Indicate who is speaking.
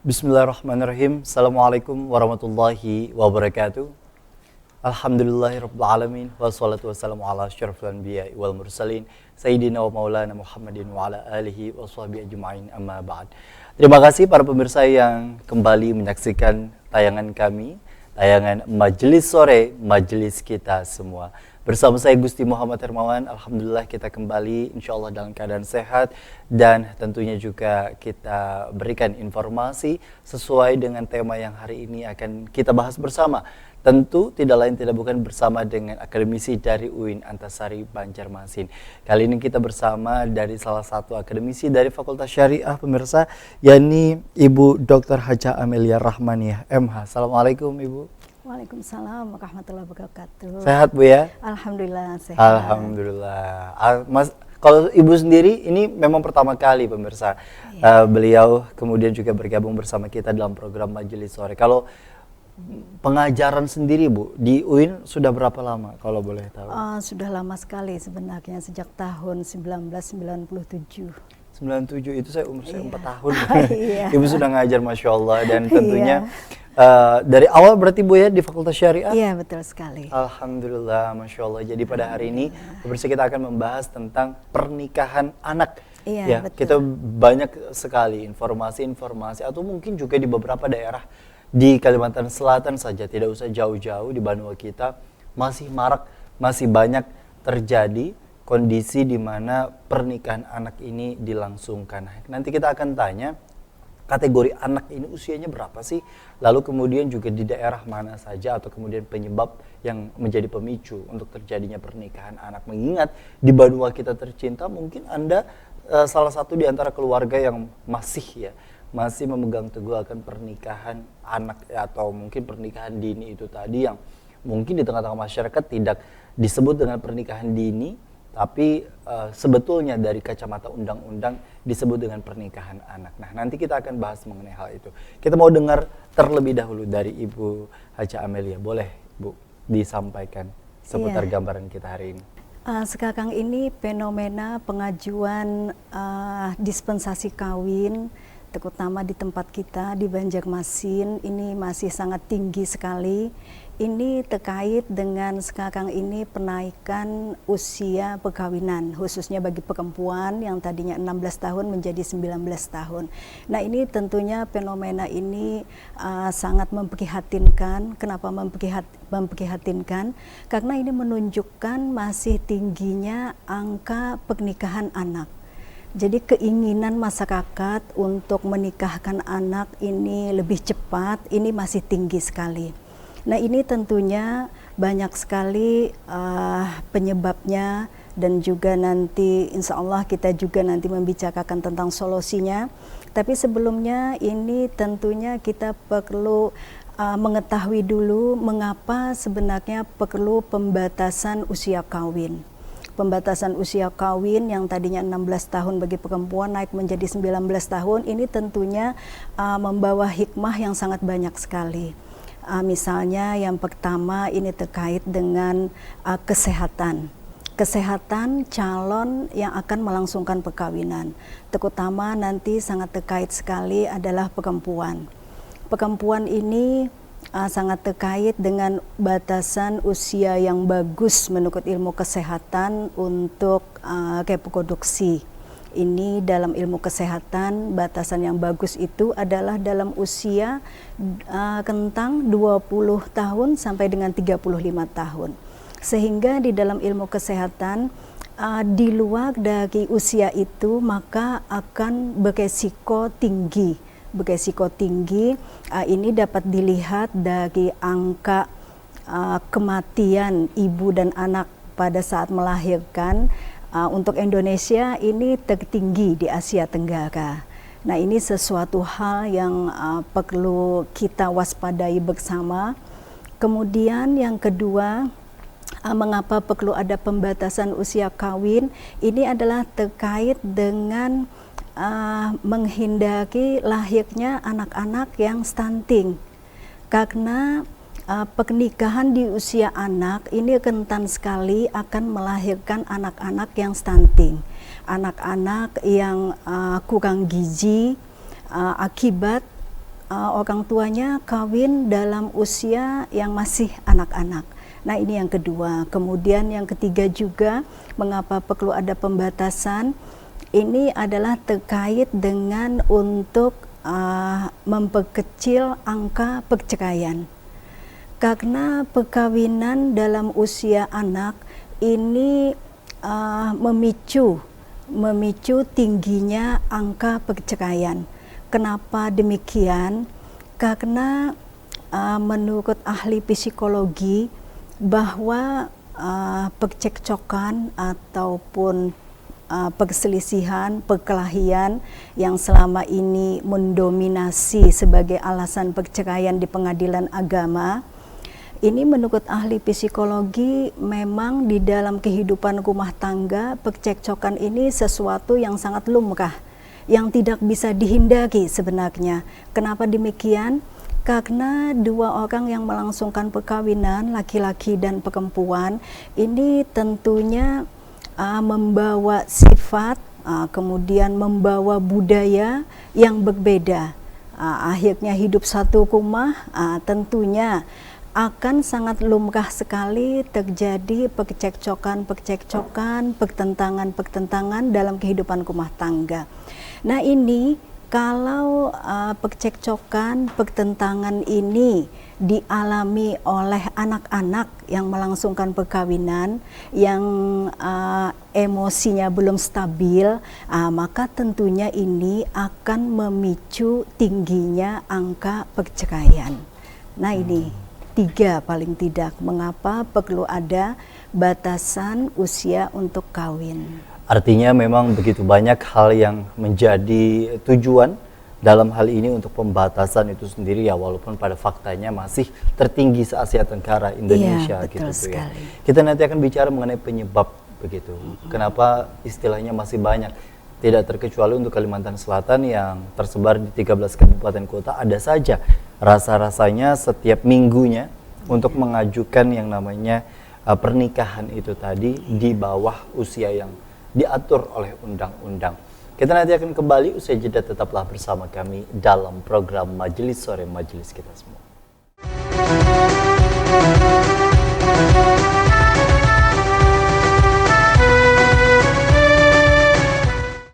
Speaker 1: Bismillahirrahmanirrahim. Assalamualaikum warahmatullahi wabarakatuh. Alhamdulillahirabbil alamin wassalatu wassalamu ala asyrafil anbiya'i wal mursalin sayyidina wa maulana Muhammadin wa ala alihi washabihi ajmain amma ba'd. Terima kasih para pemirsa yang kembali menyaksikan tayangan kami, tayangan Majelis Sore, majelis kita semua. Bersama saya Gusti Muhammad Hermawan, alhamdulillah kita kembali insyaallah dalam keadaan sehat dan tentunya juga kita berikan informasi sesuai dengan tema yang hari ini akan kita bahas bersama. Tentu tidak lain tidak bukan bersama dengan akademisi dari UIN Antasari Banjarmasin. Kali ini kita bersama dari salah satu akademisi dari Fakultas Syariah pemirsa, yakni Ibu Dr. Haja Amelia Rahmaniah MH. Assalamualaikum Ibu.
Speaker 2: Waalaikumsalam warahmatullahi wabarakatuh.
Speaker 1: Sehat Bu ya?
Speaker 2: Alhamdulillah sehat.
Speaker 1: Alhamdulillah. Mas, kalau Ibu sendiri ini memang pertama kali pemirsa beliau kemudian juga bergabung bersama kita dalam program Majelis Sore. Kalau pengajaran sendiri Bu di UIN sudah berapa lama kalau boleh tahu?
Speaker 2: Sudah lama sekali sebenarnya, sejak tahun 1997.
Speaker 1: 97 itu saya umur saya 4 tahun.
Speaker 2: Iya.
Speaker 1: Ibu sudah ngajar Masya Allah dan tentunya dari awal berarti Bu ya di Fakultas Syariah?
Speaker 2: Iya betul sekali.
Speaker 1: Alhamdulillah, Masya Allah. Jadi pada hari ini pemirsa kita akan membahas tentang pernikahan anak.
Speaker 2: Iya
Speaker 1: Ya,
Speaker 2: betul.
Speaker 1: kita banyak sekali informasi-informasi atau mungkin juga di beberapa daerah di Kalimantan Selatan saja, tidak usah jauh-jauh di Banua kita masih marak, masih banyak terjadi kondisi di mana pernikahan anak ini dilangsungkan. Nanti kita akan tanya kategori anak ini usianya berapa sih? Lalu kemudian juga di daerah mana saja atau kemudian penyebab yang menjadi pemicu untuk terjadinya pernikahan anak. Mengingat di Banua kita tercinta mungkin Anda salah satu di antara keluarga yang masih memegang teguh akan pernikahan anak atau mungkin pernikahan dini itu tadi yang mungkin di tengah-tengah masyarakat tidak disebut dengan pernikahan dini, tapi sebetulnya dari kacamata undang-undang disebut dengan pernikahan anak. Nah, nanti kita akan bahas mengenai hal itu. Kita mau dengar terlebih dahulu dari Ibu Haja Amelia. Boleh Bu disampaikan seputar gambaran kita hari ini?
Speaker 2: Sekarang ini fenomena pengajuan dispensasi kawin, terutama di tempat kita di Banjarmasin, ini masih sangat tinggi sekali. Ini terkait dengan sekarang ini penaikan usia perkawinan, khususnya bagi perempuan yang tadinya 16 tahun menjadi 19 tahun. Nah, ini tentunya fenomena ini sangat memprihatinkan. Kenapa memprihatinkan? Karena ini menunjukkan masih tingginya angka pernikahan anak. Jadi keinginan masyarakat untuk menikahkan anak ini lebih cepat, ini masih tinggi sekali. Nah, ini tentunya banyak sekali penyebabnya dan juga nanti insya Allah kita juga nanti membicarakan tentang solusinya. Tapi sebelumnya ini tentunya kita perlu mengetahui dulu mengapa sebenarnya perlu pembatasan usia kawin. Pembatasan usia kawin yang tadinya 16 tahun bagi perempuan naik menjadi 19 tahun, ini tentunya membawa hikmah yang sangat banyak sekali. Misalnya yang pertama ini terkait dengan kesehatan. Kesehatan calon yang akan melangsungkan perkawinan, terutama nanti sangat terkait sekali adalah perempuan. Perempuan ini sangat terkait dengan batasan usia yang bagus menurut ilmu kesehatan untuk reproduksi. Ini dalam ilmu kesehatan batasan yang bagus itu adalah dalam usia rentang 20 tahun sampai dengan 35 tahun. Sehingga di dalam ilmu kesehatan di luar dari usia itu maka akan beresiko tinggi. Ini dapat dilihat dari angka kematian ibu dan anak pada saat melahirkan. Untuk Indonesia ini tertinggi di Asia Tenggara. Nah, ini sesuatu hal yang perlu kita waspadai bersama. Kemudian yang kedua, mengapa perlu ada pembatasan usia kawin? Ini adalah terkait dengan menghindari lahirnya anak-anak yang stunting. Karena pernikahan di usia anak ini rentan sekali akan melahirkan anak-anak yang stunting, anak-anak yang kurang gizi akibat orang tuanya kawin dalam usia yang masih anak-anak. Nah, ini yang kedua. Kemudian yang ketiga juga, mengapa perlu ada pembatasan? Ini adalah terkait dengan untuk memperkecil angka perceraian. Karena perkawinan dalam usia anak ini memicu tingginya angka perceraian. Kenapa demikian? Karena menurut ahli psikologi bahwa percekcokan ataupun perselisihan, perkelahian yang selama ini mendominasi sebagai alasan perceraian di pengadilan agama, ini menurut ahli psikologi memang di dalam kehidupan rumah tangga percekcokan ini sesuatu yang sangat lumrah, yang tidak bisa dihindari sebenarnya. Kenapa demikian? Karena dua orang yang melangsungkan perkawinan, laki-laki dan perempuan, ini tentunya membawa sifat, kemudian membawa budaya yang berbeda. Akhirnya hidup satu rumah, tentunya akan sangat lumrah sekali terjadi percekcokan, pertentangan dalam kehidupan rumah tangga. Nah, ini kalau percekcokan, pertentangan ini dialami oleh anak-anak yang melangsungkan perkawinan, yang emosinya belum stabil, maka tentunya ini akan memicu tingginya angka perceraian. Nah, ini 3 paling tidak mengapa perlu ada batasan usia untuk kawin.
Speaker 1: Artinya memang begitu banyak hal yang menjadi tujuan dalam hal ini untuk pembatasan itu sendiri ya, walaupun pada faktanya masih tertinggi se-Asia Tenggara, Indonesia,
Speaker 2: betul
Speaker 1: gitu
Speaker 2: sekali.
Speaker 1: ya. Kita nanti akan bicara mengenai penyebab begitu. Kenapa istilahnya masih banyak, tidak terkecuali untuk Kalimantan Selatan yang tersebar di 13 kabupaten kota, ada saja rasa-rasanya setiap minggunya untuk mengajukan yang namanya pernikahan itu tadi di bawah usia yang diatur oleh undang-undang. Kita nanti akan kembali, usai jeda tetaplah bersama kami dalam program Majelis Sore Majelis Kita Semua.